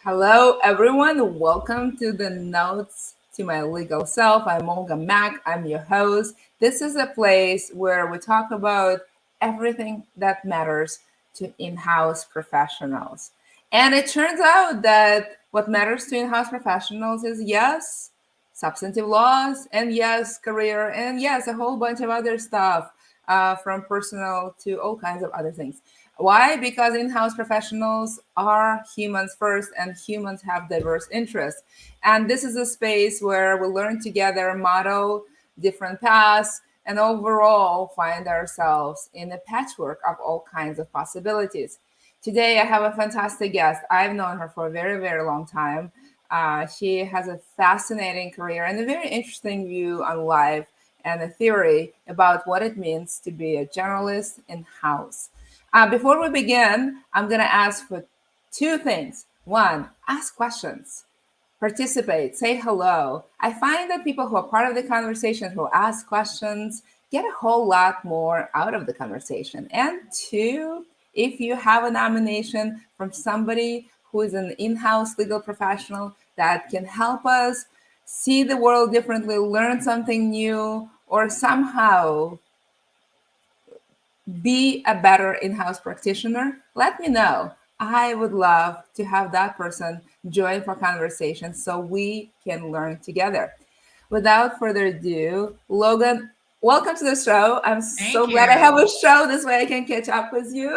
Hello, everyone. Welcome to the Notes to My Legal Self. I'm Olga Mack. I'm your host. This is a place where we talk about everything that matters to in house professionals. And it turns out that what matters to in house professionals is yes, substantive laws, and yes, career, and yes, a whole bunch of other stuff from personal to all kinds of other things. Why? Because in house professionals are humans first, and humans have diverse interests. And this is a space where we learn together, model different paths, and overall find ourselves in a patchwork of all kinds of possibilities. Today, I have a fantastic guest. I've known her for a very, very long time. She has a fascinating career and a very interesting view on life and a theory about what it means to be a generalist in house. Before we begin, I'm going to ask for two things. One, ask questions, participate, say hello. I find that people who are part of the conversation, who ask questions, get a whole lot more out of the conversation. And two, if you have a nomination from somebody who is an in house legal professional that can help us see the world differently, learn something new, or somehow be a better in-house practitioner, let me know. I would love to have that person join for conversation so we can learn together. Without further ado, Logan, welcome to the show. I'm so Thank glad I have you. a show. This way I can catch up with you.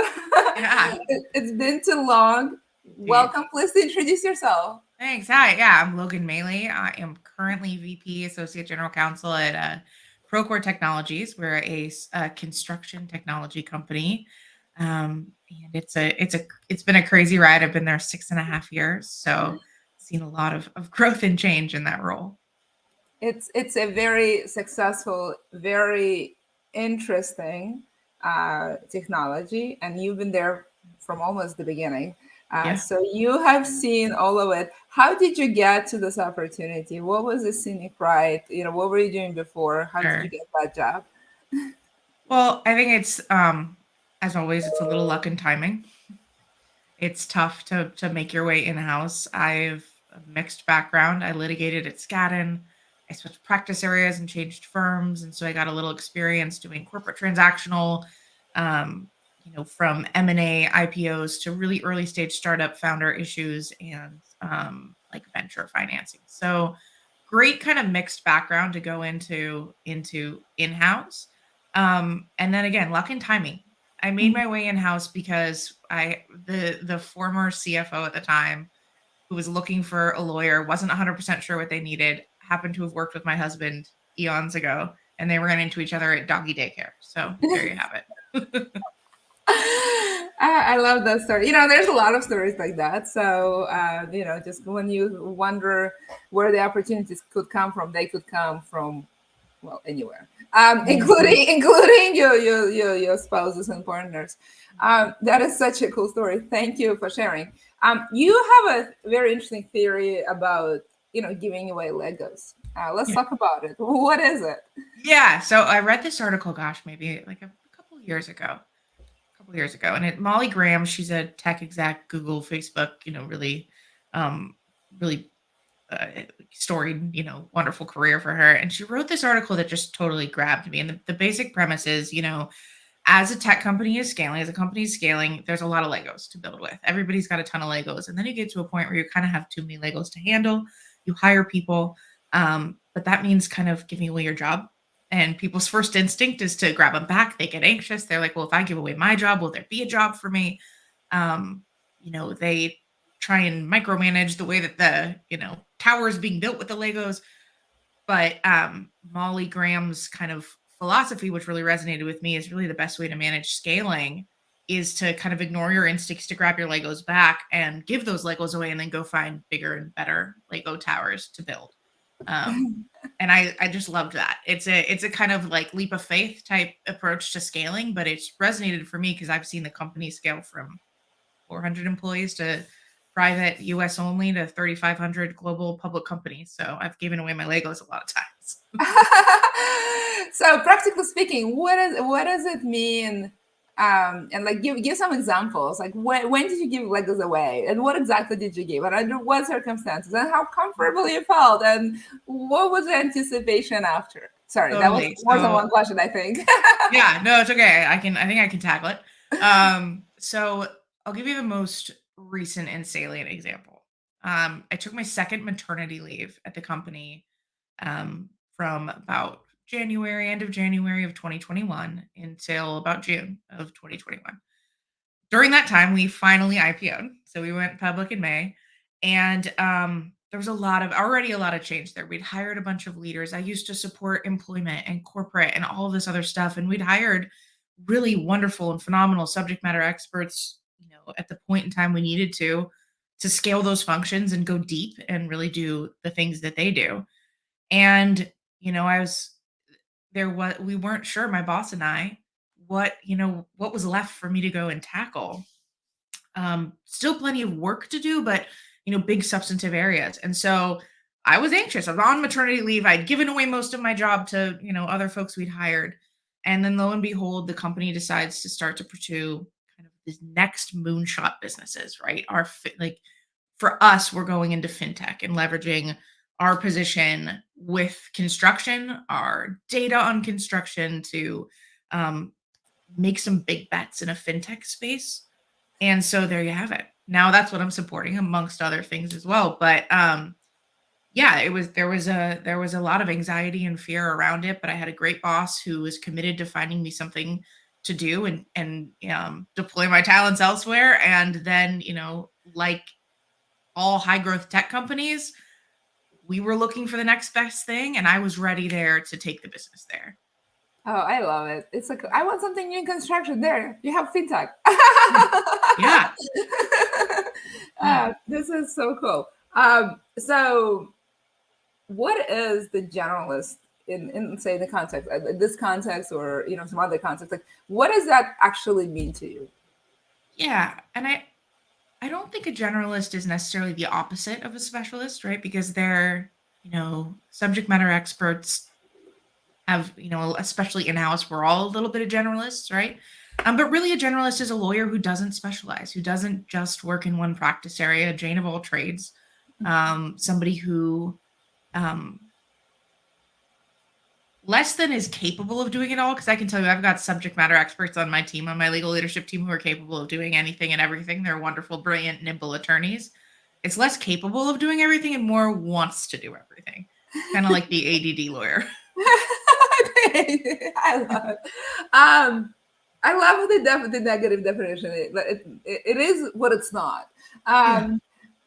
Yeah. It's been too long. Jeez. Welcome. Please introduce yourself. Thanks. Hi. Yeah, I'm Logan Maley. I am currently VP, Associate General Counsel at Procore Technologies. We're a construction technology company, and it's been a crazy ride. I've been there 6.5 years, so seen a lot of growth and change in that role. It's a very successful, very interesting technology, and you've been there from almost the beginning. Yeah. So you have seen all of it. How did you get to this opportunity? What was the scenic ride? What were you doing before? How did you Sure. get that job? Well, I think it's as always, it's a little luck and timing. It's tough to make your way in-house. I've a mixed background. I litigated at Skadden. I switched practice areas and changed firms, and so I got a little experience doing corporate transactional, from M&A, IPOs to really early stage startup founder issues and like venture financing. So great kind of mixed background to go into in-house. And then again, luck and timing. I made my way in house because the former CFO at the time, who was looking for a lawyer, wasn't 100% sure what they needed, happened to have worked with my husband eons ago, and they ran into each other at doggy daycare. So there you have it. I love that story. There's a lot of stories like that. So, just when you wonder where the opportunities could come from, they could come from, well, anywhere, Mhm. including your spouses and partners. That is such a cool story. Thank you for sharing. You have a very interesting theory about giving away Legos. Let's Yeah. talk about it. What is it? Yeah. So I read this article, gosh, maybe like a couple years ago. And Molly Graham, she's a tech exec, Google, Facebook, um, really storied, wonderful career for her. And she wrote this article that just totally grabbed me. And the basic premise is, as a tech company is scaling, as a company is scaling, there's a lot of Legos to build with. Everybody's got a ton of Legos. And then you get to a point where you kind of have too many Legos to handle. You hire people, but that means kind of giving away your job. And people's first instinct is to grab them back. They get anxious. They're like, well, if I give away my job, will there be a job for me? Um, they try and micromanage the way that the, tower is being built with the Legos. But Molly Graham's kind of philosophy, which really resonated with me, is really the best way to manage scaling is to kind of ignore your instincts to grab your Legos back and give those Legos away and then go find bigger and better Lego towers to build. And I just loved that. It's a kind of like leap of faith type approach to scaling, but it's resonated for me because I've seen the company scale from 400 employees to private US only to 3,500 global public companies. So I've given away my Legos a lot of times. So, practically speaking, what does it mean And like give some examples. Like when did you give Legos away, and what exactly did you give, and under what circumstances, and how comfortable you felt, and what was the anticipation after? Sorry, that was Totally. more than So one question, I think. yeah, no, it's okay. I think I can tackle it. So I'll give you the most recent and salient example. I took my second maternity leave at the company from about January, end of January of 2021 until about June of 2021. During that time, we finally IPO'd. So we went public in May, and there was already a lot of change there. We'd hired a bunch of leaders. I used to support employment and corporate and all of this other stuff, and we'd hired really wonderful and phenomenal subject matter experts, at the point in time we needed to scale those functions and go deep and really do the things that they do. And I was there what we weren't sure, my boss and I, what was left for me to go and tackle. Still plenty of work to do, but big substantive areas. And so I was anxious. I was on maternity leave. I'd given away most of my job to, other folks we'd hired. And then lo and behold, the company decides to start to pursue kind of these next moonshot businesses, right? Like for us, we're going into fintech and leveraging our position with construction, our data on construction to make some big bets in a fintech space. And so there you have it. Now that's what I'm supporting amongst other things as well. But yeah, there was a lot of anxiety and fear around it, but I had a great boss who was committed to finding me something to do and deploy my talents elsewhere. And then, like all high growth tech companies, we were looking for the next best thing, and I was ready there to take the business there. Oh, I love it. It's like, I want something new in construction. There, you have fintech. Yeah. This is so cool. So what is the generalist in say the context, this context, or some other context? Like, what does that actually mean to you? Yeah, and I don't think a generalist is necessarily the opposite of a specialist, right? Because they're, subject matter experts have, especially in-house, we're all a little bit of generalists, right? But really a generalist is a lawyer who doesn't specialize, who doesn't just work in one practice area, a Jane of all trades, somebody who less than is capable of doing it all. Because I can tell you, I've got subject matter experts on my team, on my legal leadership team, who are capable of doing anything and everything. They're wonderful, brilliant, nimble attorneys. It's less capable of doing everything and more wants to do everything. Kind of like the ADD lawyer. I love it. I love the negative definition. It is what it's not.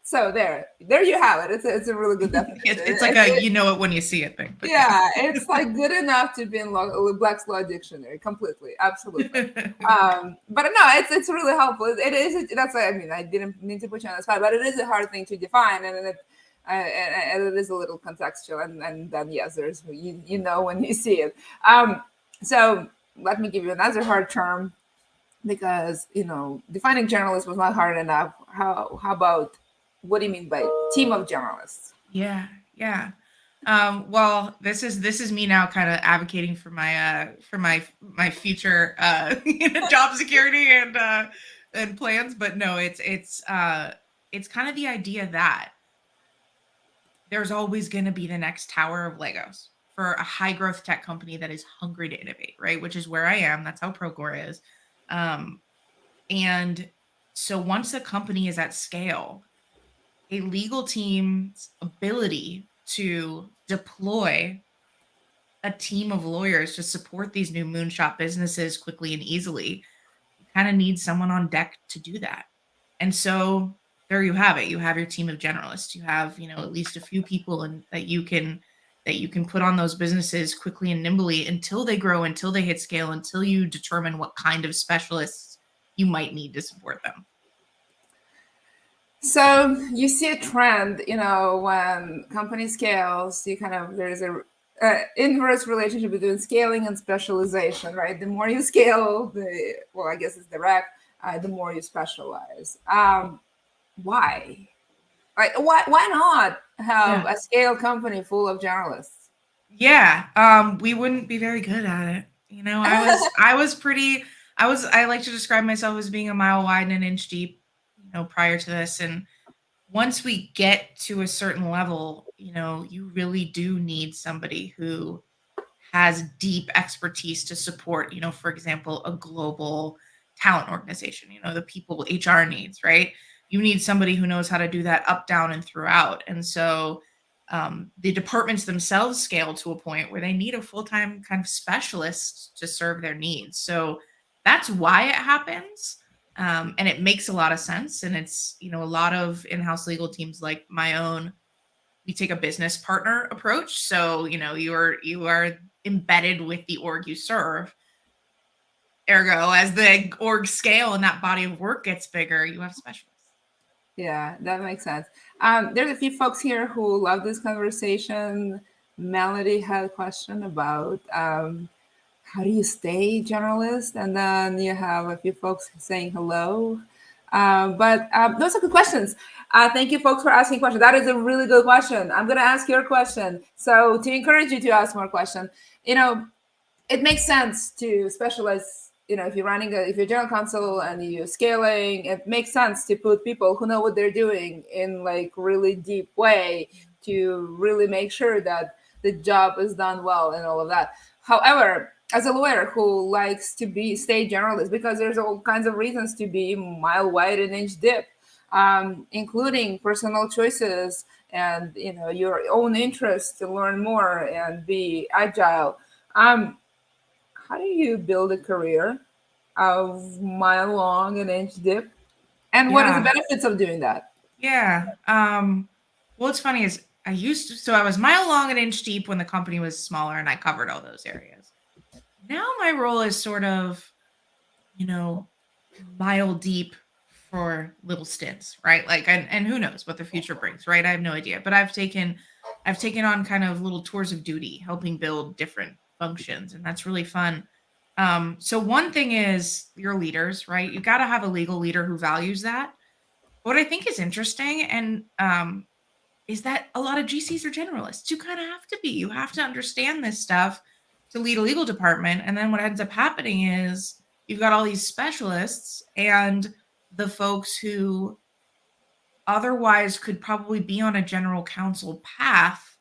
So there you have it. It's a really good definition. It's like you know it when you see it thing. Yeah, it's like good enough to be in Black's Law Dictionary completely, absolutely. But no, it's really helpful. It is. That's what I mean. I didn't mean to put you on the spot, but it is a hard thing to define, and it is a little contextual. And then yes, there's you know when you see it. So let me give you another hard term, because defining generalist was not hard enough. How about, what do you mean by team of generalists? Yeah. Well, this is me now kind of advocating for my future job security and plans. But no, it's kind of the idea that there's always going to be the next tower of Legos for a high growth tech company that is hungry to innovate, right? Which is where I am. That's how Procore is. And so once a company is at scale, a legal team's ability to deploy a team of lawyers to support these new moonshot businesses quickly and easily, you kind of need someone on deck to do that. And so there you have it. You have your team of generalists. You have, at least a few people that you can put on those businesses quickly and nimbly until they grow, until they hit scale, until you determine what kind of specialists you might need to support them. So you see a trend, when company scales, there's a inverse relationship between scaling and specialization, right? The more you scale, I guess it's direct, the more you specialize. Why? Right? Why not have a scale company full of generalists? Yeah, we wouldn't be very good at it. I was pretty I like to describe myself as being a mile wide and an inch deep, prior to this. And once we get to a certain level, you really do need somebody who has deep expertise to support, for example, a global talent organization, the people HR needs, right? You need somebody who knows how to do that up, down, and throughout. And so the departments themselves scale to a point where they need a full-time kind of specialist to serve their needs. So that's why it happens. And it makes a lot of sense. And it's, a lot of in-house legal teams like my own, we take a business partner approach. So, you are embedded with the org you serve. Ergo, as the org scale and that body of work gets bigger, you have specialists. Yeah, that makes sense. There's a few folks here who love this conversation. Melody had a question about how do you stay generalist? And then you have a few folks saying hello. But those are good questions. Thank you, folks, for asking questions. That is a really good question. I'm going to ask your question. So to encourage you to ask more questions, it makes sense to specialize. If you're general counsel and you're scaling, it makes sense to put people who know what they're doing in like really deep way to really make sure that the job is done well and all of that. However, as a lawyer who likes to stay generalist, because there's all kinds of reasons to be mile wide and inch deep, including personal choices and your own interest to learn more and be agile. How do you build a career of mile long and inch deep? And what are the Yeah. benefits of doing that? Yeah. What's funny is I was mile long and inch deep when the company was smaller and I covered all those areas. Now my role is sort of, mile deep for little stints, right? Like, and who knows what the future brings, right? I have no idea, but I've taken on kind of little tours of duty, helping build different functions, and that's really fun. So one thing is your leaders, right? You got to have a legal leader who values that. What I think is interesting and is that a lot of GCs are generalists. You kind of have to be. You have to understand this stuff to lead a legal department. And then what ends up happening is you've got all these specialists and the folks who otherwise could probably be on a general counsel path.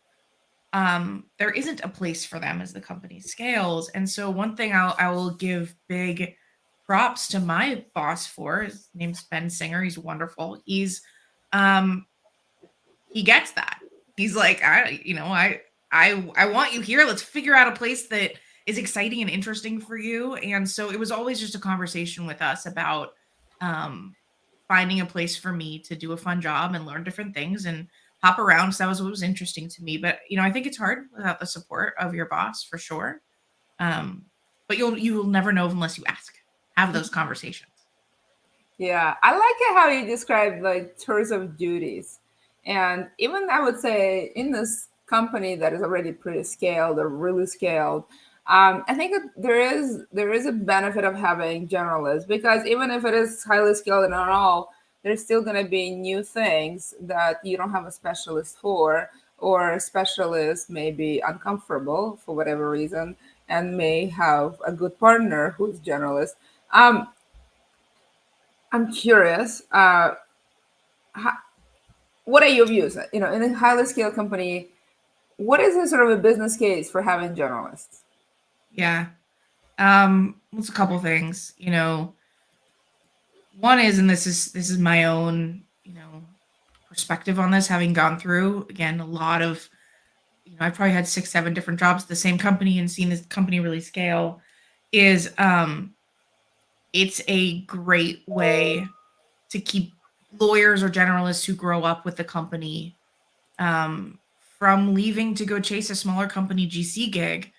There isn't a place for them as the company scales. And so one thing I will give big props to my boss for, his name's Ben Singer. He's wonderful. He gets that. He's like, I want you here. Let's figure out a place that is exciting and interesting for you. And so it was always just a conversation with us about finding a place for me to do a fun job and learn different things and hop around. So that was what was interesting to me. But I think it's hard without the support of your boss for sure. But you'll never know unless you ask. Have those conversations. Yeah, I like it how you describe like tours of duties. And even I would say in this company that is already pretty scaled or really scaled, I think that there is a benefit of having generalists, because even if it is highly skilled and all, there's still going to be new things that you don't have a specialist for, or a specialist may be uncomfortable for whatever reason and may have a good partner who's generalist. Um, I'm curious. What are your views? In a highly scaled company, what is the sort of a business case for having generalists? Yeah. It's a couple things. One is, and this is my own, perspective on this, having gone through again a lot of, I've probably had 6, 7 different jobs at the same company and seen this company really scale. Is it's a great way to keep lawyers or generalists who grow up with the company from leaving to go chase a smaller company GC gig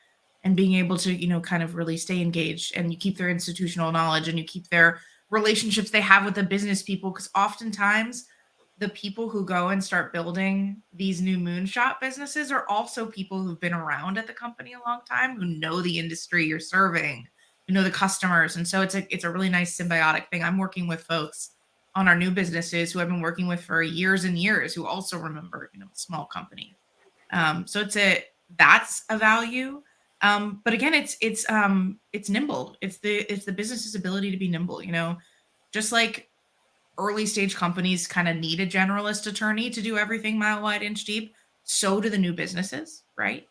and being able to, kind of really stay engaged, and you keep their institutional knowledge and you keep their relationships they have with the business people. Because oftentimes the people who go and start building these new moonshot businesses are also people who've been around at the company a long time, who know the industry you're serving, who know the customers. And so it's a really nice symbiotic thing. I'm working with folks on our new businesses who I've been working with for years and years, who also remember, small company. So that's a value. But again, it's nimble. It's the business's ability to be nimble. Just like early stage companies kind of need a generalist attorney to do everything mile wide, inch deep. So do the new businesses, right?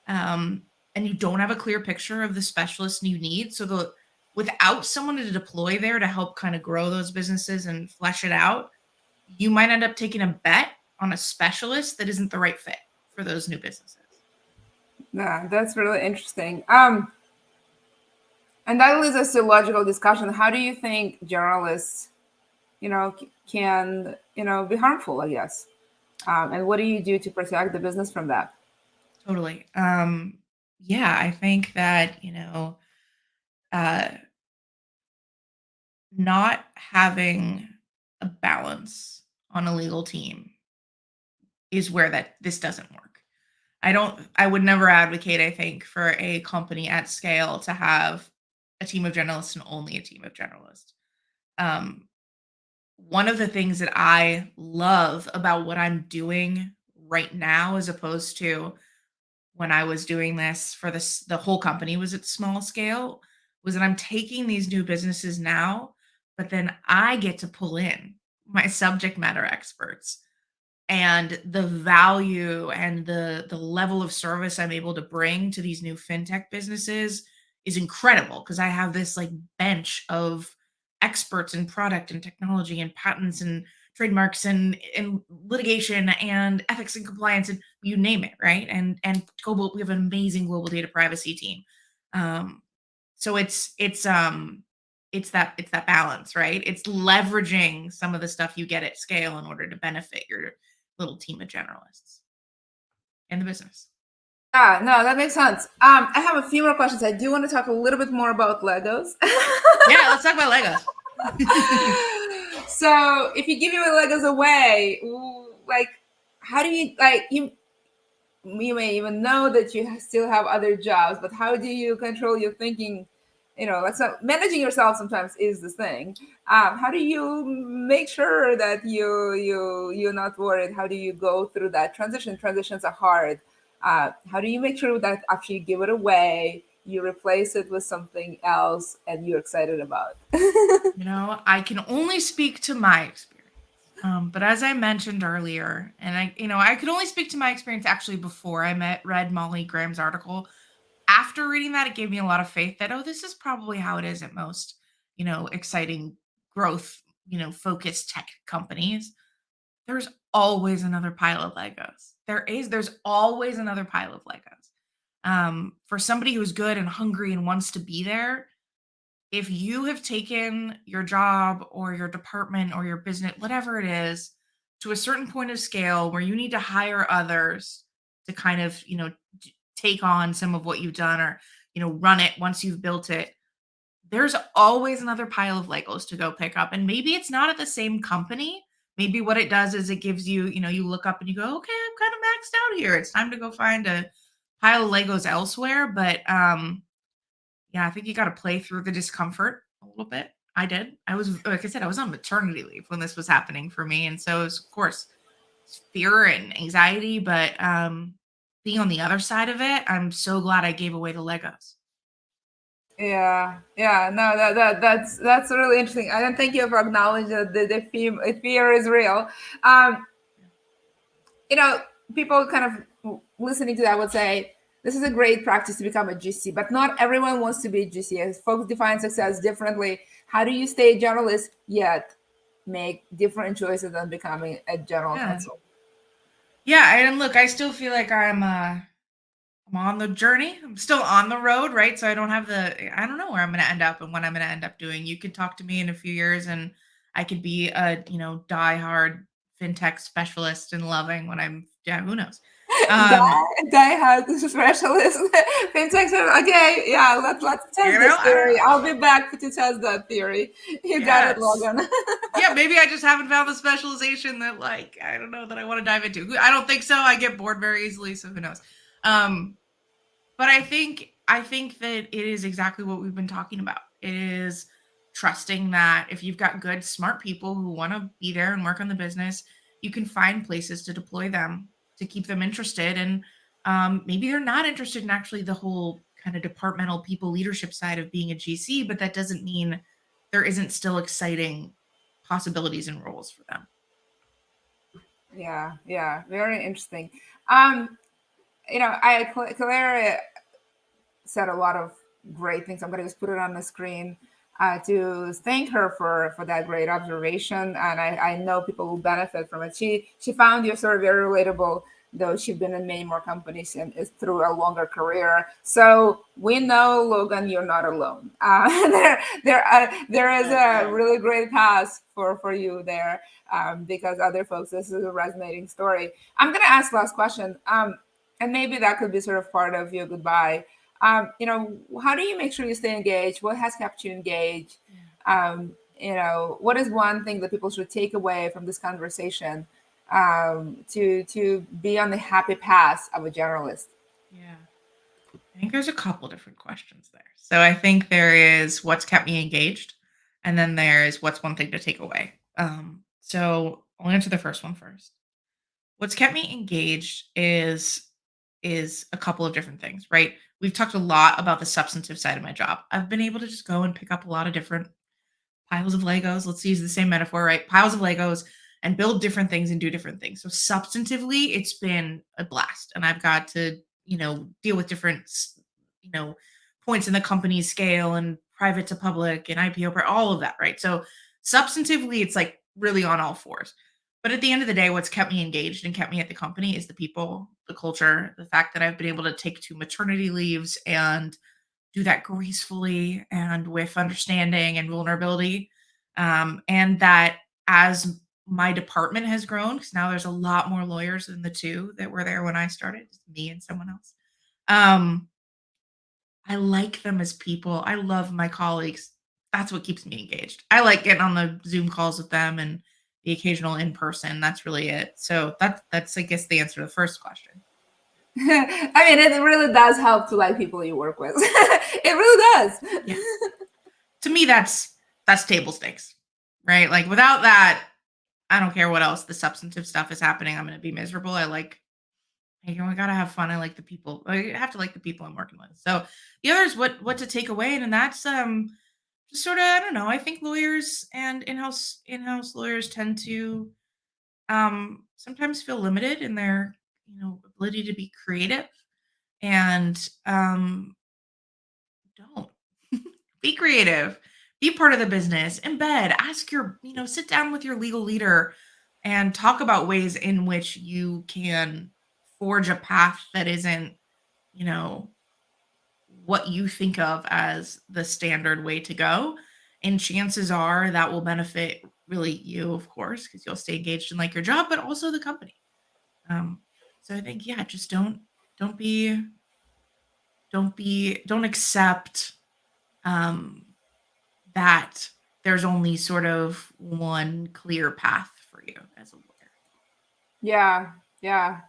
And you don't have a clear picture of the specialist you need. So without someone to deploy there to help kind of grow those businesses and flesh it out, you might end up taking a bet on a specialist that isn't the right fit for those new businesses. Yeah, that's really interesting. And that leads us to logical discussion. How do you think generalists, can, be harmful, I guess? And what do you do to protect the business from that? Totally. Yeah, I think that, uh, not having a balance on a legal team is where this doesn't work. I would never advocate, I think, for a company at scale to have a team of generalists and only a team of generalists. One of the things that I love about what I'm doing right now, as opposed to when I was doing this for the whole company was at small scale, was that I'm taking these new businesses now, but then I get to pull in my subject matter experts, and the value and the level of service I'm able to bring to these new fintech businesses is incredible, because I have this like bench of experts in product and technology and patents and trademarks and litigation and ethics and compliance and you name it, right? And global, we have an amazing global data privacy team. So it's that balance, right? It's leveraging some of the stuff you get at scale in order to benefit your little team of generalists in the business. Yeah, no, that makes sense. I have a few more questions. I do want to talk a little bit more about Legos. Yeah, let's talk about Legos. So, if you give your Legos away, like, how do you you may even know that you still have other jobs, but how do you control your thinking? Like, so managing yourself sometimes is the thing. How do you make sure that you're not worried? How do you go through that transition? Transitions are hard. How do you make sure that after you give it away, you replace it with something else and you're excited about? I can only speak to my experience. But as I mentioned earlier, and I could only speak to my experience actually before I read Molly Graham's article. After reading that, it gave me a lot of faith that, oh, this is probably how it is at most, exciting growth, focused tech companies. There's always another pile of Legos. There's always another pile of Legos. For somebody who's good and hungry and wants to be there, if you have taken your job or your department or your business, whatever it is, to a certain point of scale where you need to hire others to kind of, take on some of what you've done or, run it once you've built it, there's always another pile of Legos to go pick up. And maybe it's not at the same company. Maybe what it does is it gives you, you look up and you go, okay, I'm kind of maxed out here. It's time to go find a pile of Legos elsewhere. But yeah, I think you got to play through the discomfort a little bit. I did. I was, like I said, I was on maternity leave when this was happening for me. And so it was, of course, fear and anxiety. But being on the other side of it, I'm so glad I gave away the Legos. Yeah, no, that's really interesting. I don't thank you for acknowledging that the fear is real. Um, People kind of listening to that would say this is a great practice to become a GC, but not everyone wants to be a GC. As folks define success differently. How do you stay a generalist yet make different choices than becoming a general counsel? Yeah, and look, I still feel like I'm on the journey. I'm still on the road, right? So I don't know where I'm going to end up and what I'm going to end up doing. You could talk to me in a few years and I could be a, diehard fintech specialist and loving when who knows? Die-hard specialist. Fintech. Okay, yeah, let's test this theory. I'll be back to test that theory. You got it, Logan. Yeah, maybe I just haven't found the specialization that I don't know that I want to dive into. I don't think so. I get bored very easily, so who knows? But I think that it is exactly what we've been talking about. It is trusting that if you've got good, smart people who want to be there and work on the business, you can find places to deploy them to keep them interested. And maybe they're not interested in actually the whole kind of departmental people leadership side of being a GC, but that doesn't mean there isn't still exciting possibilities and roles for them. Yeah, very interesting. Claire said a lot of great things. I'm going to just put it on the screen to thank her for that great observation. And I know people will benefit from it. She found your story very relatable, though she's been in many more companies and is through a longer career. So we know, Logan, you're not alone. There is a really great path for you there because other folks, this is a resonating story. I'm going to ask last question. And maybe that could be sort of part of your goodbye. How do you make sure you stay engaged? What has kept you engaged? What is one thing that people should take away from this conversation to be on the happy path of a generalist? Yeah, I think there's a couple different questions there. So I think there is what's kept me engaged, and then there's what's one thing to take away. So I'll answer the first one first. What's kept me engaged is a couple of different things, right? We've talked a lot about the substantive side of my job. I've been able to just go and pick up a lot of different piles of Legos. Let's use the same metaphor, right? Piles of Legos and build different things and do different things. So substantively, it's been a blast. And I've got to, deal with different, points in the company's scale and private to public and IPO, all of that, right? So substantively, it's like really on all fours. But at the end of the day, what's kept me engaged and kept me at the company is the people, the culture, the fact that I've been able to take 2 maternity leaves and do that gracefully and with understanding and vulnerability. And that as my department has grown, because now there's a lot more lawyers than the 2 that were there when I started, me and someone else. I like them as people. I love my colleagues. That's what keeps me engaged. I like getting on the Zoom calls with them and the occasional in person. That's really it. So that's I guess the answer to the first question. I mean, it really does help to like people you work with. It really does. Yeah. To me, that's table stakes, right? Like without that, I don't care what else the substantive stuff is happening. I'm going to be miserable. I gotta have fun. I like the people. I have to like the people I'm working with. So the other is what to take away, and that's just sort of, I don't know. I think lawyers and in-house lawyers tend to sometimes feel limited in their ability to be creative, and don't be creative, be part of the business, embed, ask your sit down with your legal leader and talk about ways in which you can forge a path that isn't what you think of as the standard way to go. And chances are that will benefit really you, of course, because you'll stay engaged in like your job, but also the company. So I think, yeah, just don't accept that there's only sort of one clear path for you as a lawyer. Yeah.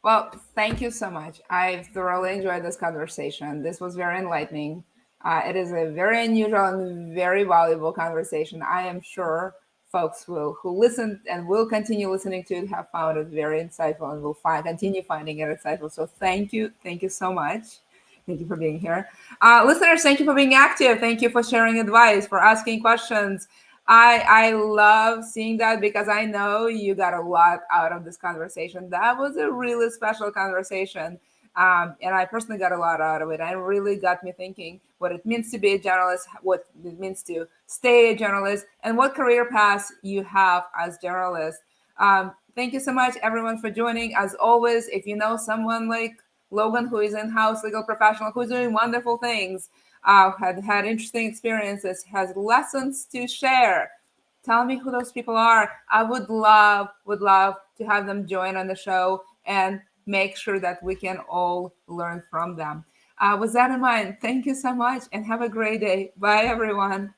Well, thank you so much. I've thoroughly enjoyed this conversation. This was very enlightening. It is a very unusual and very valuable conversation. I am sure folks who listen and will continue listening to it have found it very insightful and will continue finding it insightful. So thank you so much. Thank you for being here. Listeners, thank you for being active. Thank you for sharing advice, for asking questions. I love seeing that because I know you got a lot out of this conversation. That was a really special conversation. And I personally got a lot out of it. And it really got me thinking what it means to be a generalist, what it means to stay a generalist, and what career paths you have as generalist. Thank you so much, everyone, for joining. As always, if you know someone like Logan, who is in-house legal professional, who's doing wonderful things, had interesting experiences, has lessons to share, tell me who those people are. I would love to have them join on the show and make sure that we can all learn from them. With that in mind, thank you so much and have a great day. Bye, everyone.